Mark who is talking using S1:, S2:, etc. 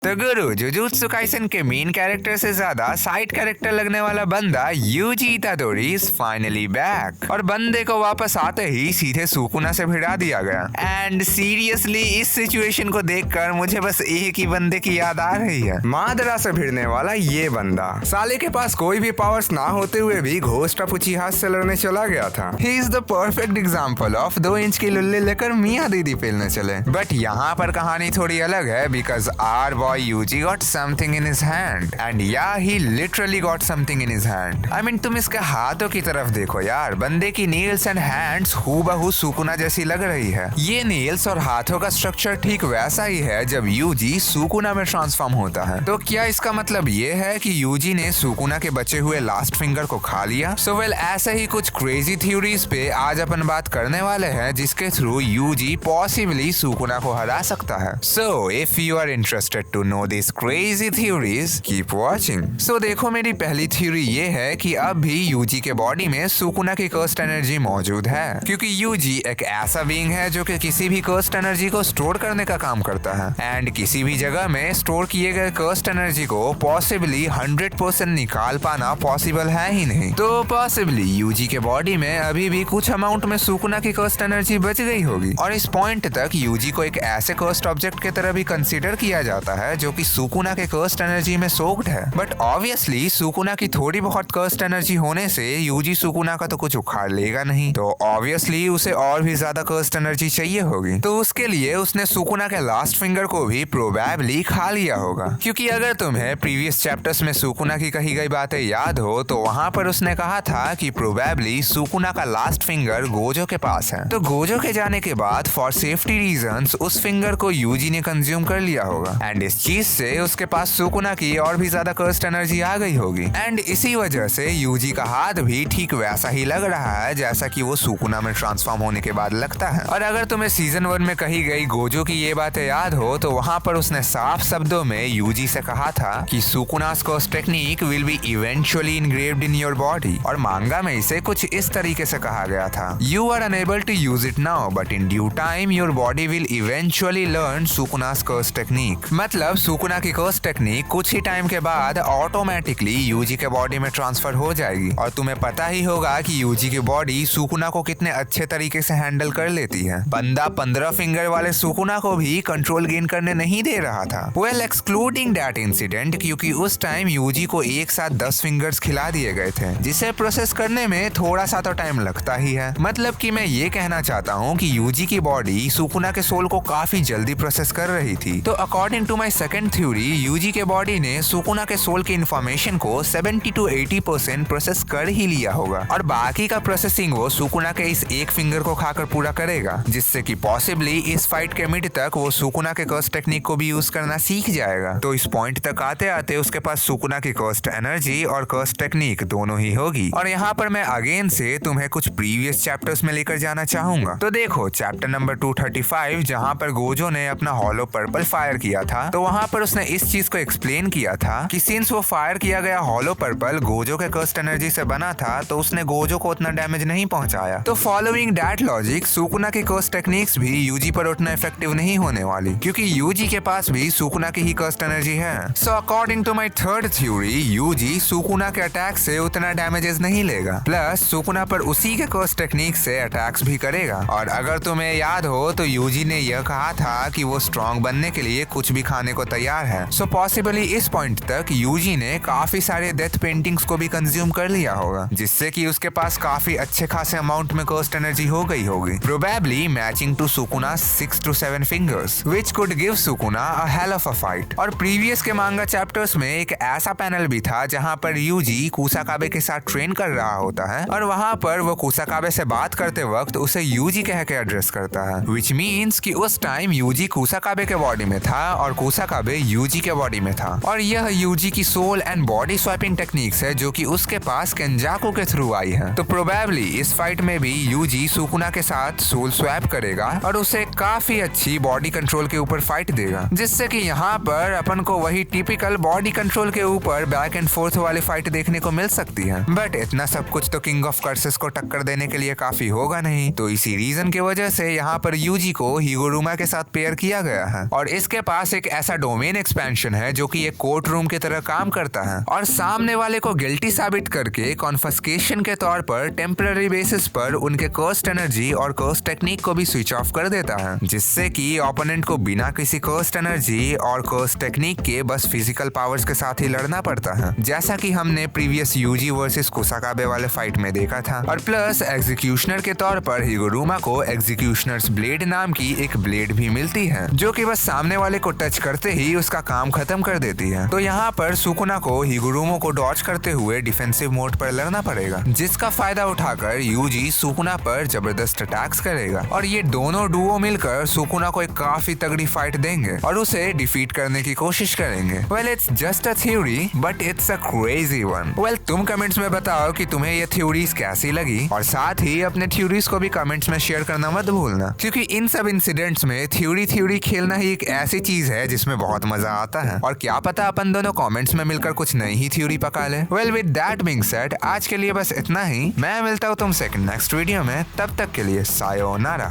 S1: तो गुरु jujutsu Kaisen के main character से ज्यादा साइड कैरेक्टर लगने वाला बंदा यूजी इतादोरी इज फाइनली बैक, और बंदे को वापस आते ही सीधे सुकुना से भिड़ा दिया गया। एंड सीरियसली इस सिचुएशन को देखकर मुझे बस एक ही बंदे की याद आ रही है, मादरा से भिड़ने वाला ये बंदा। साले के पास कोई भी पावर्स ना होते हुए भी घोस्ट ऑफ उचिहा से लड़ने चला गया था। He is the perfect example of 2 inch की लुल्ली लेकर मियाँ दीदी पेलने चले। बट यहाँ पर कहानी थोड़ी अलग है, because our Yuji got something in his hand, and yeah, he literally got something in his hand. I mean, तुम इसके हाथों की तरफ देखो यार, बंदे की nails and hands हूबहू सुकुना जैसी लग रही है। ये nails और हाथों का स्ट्रक्चर ठीक वैसा ही है जब यूजी सुकुना में ट्रांसफॉर्म होता है। तो क्या इसका मतलब ये है कि यूजी ने सुकुना के बचे हुए लास्ट फिंगर को खा लिया? सो वेल, ऐसे ही कुछ क्रेजी थ्योरीज पे आज अपन बात करने वाले हैं, जिसके थ्रू यूजी पॉसिबली सुकुना को हरा सकता है। So if you are interested to know these crazy theories, keep watching. So देखो, मेरी पहली थ्योरी ये है कि अब भी यूजी के बॉडी में सुकुना की कर्स्ट एनर्जी मौजूद है, क्योंकि यूजी एक ऐसा बीइंग है जो कि किसी भी कर्स्ट एनर्जी को स्टोर करने का काम करता है। एंड किसी भी जगह में स्टोर किए गए कर्स्ट एनर्जी को पॉसिबली 100% निकाल पाना पॉसिबल है ही नहीं। तो पॉसिबली यूजी के बॉडी में अभी भी कुछ अमाउंट में सुकुना की कर्स्ट एनर्जी बच गई होगी, और इस पॉइंट तक यूजी को एक ऐसे कर्स्ट ऑब्जेक्ट की तरह भी कंसीडर किया जाता है जो कि सुकुना के कर्स्ट एनर्जी में सोक्ड है। बट ऑब्वियसली सुकुना की थोड़ी बहुत कर्स्ट एनर्जी होने से यूजी सुकुना का तो कुछ उखाड़ लेगा नहीं, तो ऑब्वियसली उसे और भी ज्यादा कर्स्ट एनर्जी चाहिए होगी। तो उसके लिए उसने सुकुना के लास्ट फिंगर को भी प्रोबेबली खा लिया होगा, क्योंकि अगर तुम्हें प्रीवियस चैप्टर्स में सुकुना की कही गई बातें याद हो तो वहां पर उसने कहा था कि प्रोबेबली सुकुना का लास्ट फिंगर गोजो के पास है। तो गोजो के जाने के बाद फॉर सेफ्टी रीजंस उस फिंगर को यूजी ने कंज्यूम कर लिया होगा, एंड इस चीज से उसके पास सुकुना की और भी ज्यादा कर्स्ट एनर्जी आ गई होगी। एंड इसी वजह से यूजी का हाथ भी ठीक वैसा ही लग रहा है जैसा कि वो सुकुना में ट्रांसफॉर्म होने के बाद लगता है। और अगर तुम्हें सीजन 1 में कही गई गोजो की ये बातें याद हो तो वहां पर उसने साफ शब्दों में यूजी से कहा था कि Sukuna's cursed technique will be eventually engraved in your body, और मांगा में इसे कुछ इस तरीके से कहा गया था, you are unable to use it now but in due time your body will eventually learn Sukuna's cursed technique. मतलब सुकुना की कर्स्ट टेक्निक कुछ ही टाइम के बाद ऑटोमेटिकली यूजी के बॉडी में ट्रांसफर हो जाएगी। और तुम्हें पता ही होगा कि यूजी की बॉडी सुकुना को कितने अच्छे तरीके से हैंडल कर लेती है। बंदा 15 फिंगर वाले सुकुना को भी कंट्रोल गेन करने नहीं दे रहा था। वेल, एक्सक्लूडिंग दैट इंसिडेंट, क्योंकि उस टाइम यूजी को एक साथ 10 फिंगर्स खिला दिए गए थे, जिसे प्रोसेस करने में थोड़ा सा तो टाइम लगता ही है। मतलब कि मैं ये कहना चाहता हूँ कि यूजी की बॉडी सुकुना के सोल को काफी जल्दी प्रोसेस कर रही थी। तो according to my second theory, Yuji के बॉडी ने सुकुना के सोल की इंफॉर्मेशन को 70 to 80% प्रोसेस कर ही लिया होगा, और बाकी का प्रोसेसिंग वो सुकुना के इस एक फिंगर को खाकर पूरा करेगा, जिससे कि पॉसिबली इस फाइट के मिड तक वो सुकुना के कर्स्ट टेक्निक को भी यूज करना सीख जाएगा। तो इस पॉइंट तक आते आते उसके पास सुकुना की कर्स्ट एनर्जी और कर्स्ट टेक्निक दोनों ही होगी। और यहाँ पर मैं अगेन से तुम्हें कुछ प्रीवियस चैप्टर्स में लेकर जाना चाहूंगा। तो देखो, चैप्टर नंबर 235 जहाँ पर गोजो ने अपना हॉलो पर्पल फायर किया था, तो वहाँ पर उसने इस चीज को एक्सप्लेन किया था कि सिंस वो फायर किया गया हॉलो पर्पल गोजो के कर्स्ट एनर्जी से बना था, तो उसने गोजो को उतना डैमेज नहीं पहुंचाया। तो फॉलोइंग दैट लॉजिक, सुकुना की कर्स्ट टेक्निक्स भी यूजी पर उतना इफेक्टिव नहीं होने वाली, क्योंकि यूजी के पास भी सुकुना की ही कर्स्ट एनर्जी है। So according to my third theory, Yuji Sukuna के अटैक से उतना डैमेजेस नहीं लेगा, प्लस सुकुना पर उसी के कर्स्ट टेक्निक से अटैक्स भी करेगा। और अगर तुम्हें याद हो तो यूजी ने यह कहा था कि वो स्ट्रॉन्ग बनने के लिए कुछ भी खाने को तैयार है। सो पॉसिबली इस पॉइंट तक यूजी ने काफी सारे डेथ पेंटिंग्स को भी कंज्यूम कर लिया होगा, जिससे कि उसके पास काफी अच्छे खासे अमाउंट में कर्स्ट एनर्जी हो गई होगी, probably matching to Sukuna 6 to 7 fingers, which could give Sukuna a hell of a fight. और प्रीवियस के मांगा चैप्टर्स में एक ऐसा पैनल भी था जहां पर यूजी कुसाकाबे के साथ ट्रेन कर रहा होता है, और वहां पर वो कुसाकाबे से बात करते वक्त उसे यूजी कह के एड्रेस करता है, व्हिच मींस कि उस टाइम यूजी कुसाकाबे के बॉडी में था और कुसाकाबे यूजी के बॉडी में था। और यह यूजी की soul and body swapping techniques है जो कि उसके पास केंजाको के थ्रू आई है। तो प्रोबेबली इस फाइट में भी यूजी सुकुना के साथ सोल स्वैप करेगा और उसे काफी अच्छी बॉडी कंट्रोल के ऊपर फाइट देगा, जिससे कि यहाँ पर अपन को वही टिपिकल बॉडी कंट्रोल के ऊपर बैक एंड फोर्थ वाली फाइट देखने को मिल सकती है। बट इतना सब कुछ तो किंग ऑफ कर्सेस को टक्कर देने के लिए काफी होगा नहीं, तो इसी रीजन की वजह से यहाँ पर यूजी को हिगुरुमा के साथ पेयर किया गया है। और इसके पास एक ऐसा ऐसा डोमेन एक्सपेंशन है जो कि एक कोर्ट रूम की तरह काम करता है और सामने वाले को गिल्टी साबित करके कॉन्फिस्केशन के तौर पर टेम्पररी बेसिस पर उनके कर्स्ड एनर्जी और कर्स्ड टेक्निक को भी स्विच ऑफ कर देता है, जिससे कि ओपोनेंट को बिना किसी कर्स्ड एनर्जी और कर्स्ड टेक्निक के बस फिजिकल पावर्स के साथ ही लड़ना पड़ता है, जैसा कि हमने प्रीवियस यूजी वर्सेस कुसाकाबे वाले फाइट में देखा था। और प्लस एग्जीक्यूशनर के तौर पर हिगुरुमा को एग्जीक्यूशनर्स ब्लेड नाम की एक ब्लेड भी मिलती है, जो कि बस सामने वाले को टच करते ही उसका काम खत्म कर देती है। तो यहाँ पर सुकुना को हिगुरुमो को डॉज करते हुए डिफेंसिव मोड पर लड़ना पड़ेगा, जिसका फायदा उठाकर यूजी सुकुना पर जबरदस्त अटैक्स करेगा और ये दोनों डुओ मिलकर सुकुना को एक काफी तगड़ी फाइट देंगे और उसे डिफीट करने की कोशिश करेंगे। Well, it's just a theory but it's a crazy one. Well, तुम कमेंट्स में बताओ कि तुम्हें ये थ्योरीज कैसी लगी और साथ ही अपने थ्योरीज को भी कमेंट्स में शेयर करना मत भूलना, क्योंकि इन सब इंसिडेंट्स में थ्योरी खेलना ही एक ऐसी चीज है जिसमें बहुत मजा आता है और क्या पता अपन दोनों कमेंट्स में मिलकर कुछ नई ही थ्योरी पका ले। Well, with that being said, आज के लिए बस इतना ही। मैं मिलता हूँ तुमसे नेक्स्ट वीडियो में, तब तक के लिए सायोनारा।